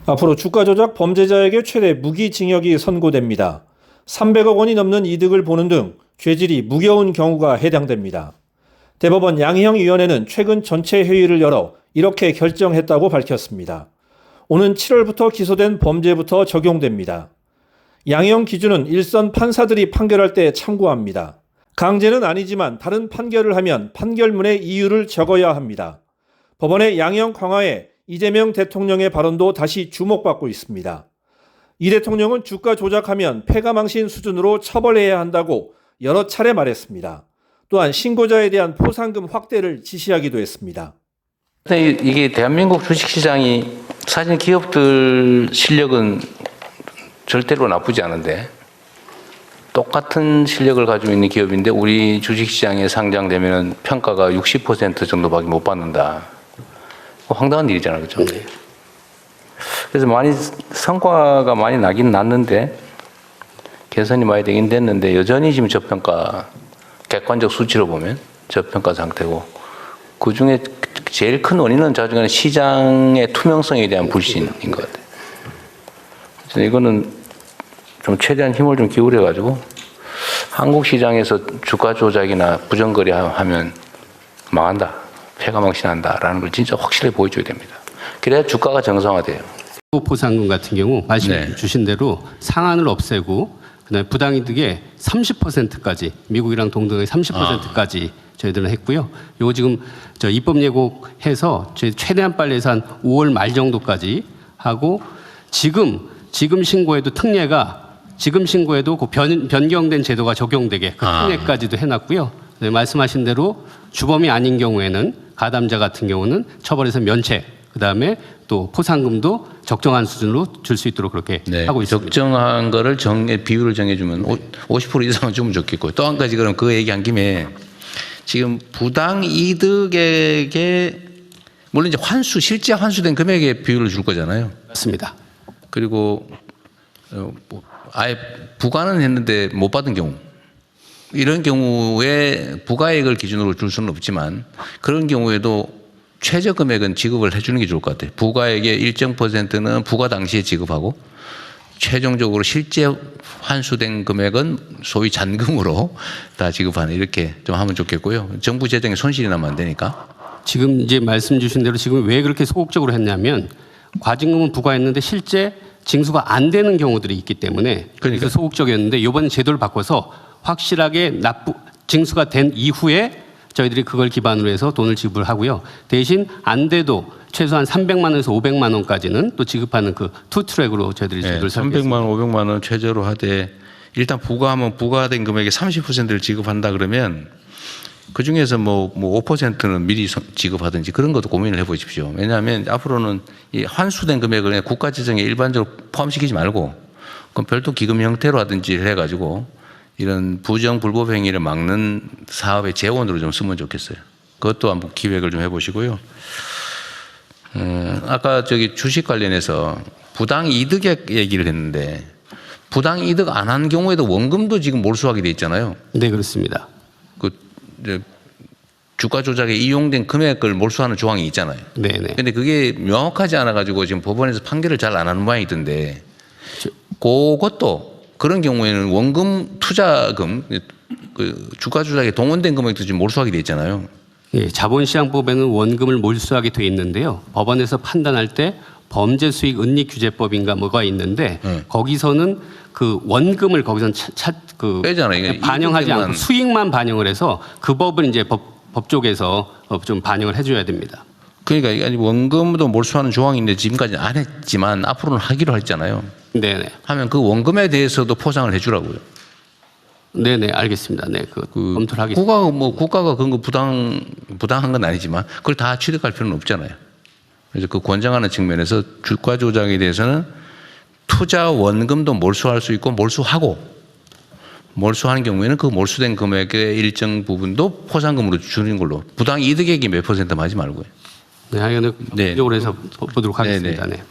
앞으로 주가 조작 범죄자에게 최대 무기징역이 선고됩니다. 300억 원이 넘는 이득을 보는 등 죄질이 무거운 경우가 해당됩니다. 대법원 양형위원회는 최근 전체 회의를 열어 이렇게 결정했다고 밝혔습니다. 오는 7월부터 기소된 범죄부터 적용됩니다. 양형 기준은 일선 판사들이 판결할 때 참고합니다. 강제는 아니지만 다른 판결을 하면 판결문에 이유를 적어야 합니다. 법원의 양형 강화에 이재명 대통령의 발언도 다시 주목받고 있습니다. 이 대통령은 주가 조작하면 패가망신 수준으로 처벌해야 한다고 여러 차례 말했습니다. 또한 신고자에 대한 포상금 확대를 지시하기도 했습니다. 이게 대한민국 주식시장이 사실 기업들 실력은 절대로 나쁘지 않은데 똑같은 실력을 가지고 있는 기업인데 우리 주식시장에 상장되면 평가가 60% 정도밖에 못 받는다. 황당한 일이잖아요, 그렇죠? 네. 그래서 성과가 많이 나긴 났는데 개선이 많이 되긴 됐는데 여전히 지금 저평가, 객관적 수치로 보면 저평가 상태고 그 중에 제일 큰 원인은 자중간 시장의 투명성에 대한 불신인 것 같아요. 그래서 이거는 좀 최대한 힘을 좀 기울여가지고 한국 시장에서 주가 조작이나 부정거래 하면 망한다, 패가망신한다라는 걸 진짜 확실히 보여줘야 됩니다. 그래야 주가가 정상화돼요. 보상금 같은 경우 말씀 주신 대로 상한을 없애고 그다음에 부당이득의 30%까지 미국이랑 동등의 30%까지 저희들은 했고요. 요거 지금 저 입법 예고해서 저희 최대한 빨리 해서 한 5월 말 정도까지 하고 지금 신고에도 특례가 지금 신고에도 그 변경된 제도가 적용되게 그 특례까지도 해놨고요. 네, 말씀하신 대로 주범이 아닌 경우에는 가담자 같은 경우는 처벌에서 면책, 그다음에 또 포상금도 적정한 수준으로 줄 수 있도록 그렇게 하고 있습니다. 적정한 거를 비율을 정해주면 50% 이상은 주면 좋겠고 또 한 가지 그럼 그 얘기한 김에 지금 부당 이득에게 물론 이제 실제 환수된 금액의 비율을 줄 거잖아요. 맞습니다. 그리고 아예 부과는 했는데 못 받은 경우 이런 경우에 부가액을 기준으로 줄 수는 없지만 그런 경우에도 최저 금액은 지급을 해주는 게 좋을 것 같아요. 부가액의 일정 %는 부과 당시에 지급하고 최종적으로 실제 환수된 금액은 소위 잔금으로 다 지급하는 이렇게 좀 하면 좋겠고요. 정부 재정에 손실이 나면 안 되니까. 지금 이제 말씀 주신 대로 지금 왜 그렇게 소극적으로 했냐면 과징금은 부과했는데 실제 징수가 안 되는 경우들이 있기 때문에 그래서 소극적이었는데 이번 제도를 바꿔서 확실하게 징수가 된 이후에 저희들이 그걸 기반으로 해서 돈을 지불하고요. 대신 안 돼도 최소한 300만 원에서 500만 원까지는 또 지급하는 그 투트랙으로 저희들이 제도를 설계했습니다. 300만 원, 500만 원 최저로 하되 일단 부과하면 부과된 금액의 30%를 지급한다 그러면 그중에서 뭐 5%는 미리 지급하든지 그런 것도 고민을 해보십시오. 왜냐하면 앞으로는 이 환수된 금액을 국가재정에 일반적으로 포함시키지 말고 그럼 별도 기금 형태로 하든지 해가지고 이런 부정 불법 행위를 막는 사업의 재원으로 좀 쓰면 좋겠어요. 그것도 한번 기획을 좀 해보시고요. 아까 주식 관련해서 부당 이득액 얘기를 했는데 부당 이득 안 한 경우에도 원금도 지금 몰수하게 돼 있잖아요. 네, 그렇습니다. 주가 조작에 이용된 금액을 몰수하는 조항이 있잖아요. 네네. 근데 그게 명확하지 않아가지고 지금 법원에서 판결을 잘 안 하는 모양이던데 그것도 그런 경우에는 원금 투자금 그 주가 조작에 동원된 금액도 지금 몰수하게 돼 있잖아요. 예, 자본시장법에는 원금을 몰수하게 돼 있는데요. 법원에서 판단할 때 범죄수익은닉규제법인가 뭐가 있는데 거기서는 그 원금을 거기서는 빼잖아요. 반영하지 않고 수익만 반영을 해서 그 법을 이제 법 쪽에서 좀 반영을 해줘야 됩니다. 그러니까 원금도 몰수하는 조항인데 지금까지 안 했지만 앞으로는 하기로 했잖아요. 네네. 하면 그 원금에 대해서도 포상을 해주라고요. 네네, 알겠습니다. 네, 검토를 하겠습니다. 국가가 그런 거 부당한 건 아니지만 그걸 다 취득할 필요는 없잖아요. 그래서 그 권장하는 측면에서 주가 조작에 대해서는 투자 원금도 몰수할 수 있고 몰수하는 경우에는 그 몰수된 금액의 일정 부분도 포상금으로 주는 걸로 부당 이득액이 몇 %만 하지 말고요. 네, 하여간 적으로 해서 보도록 하겠습니다. 네.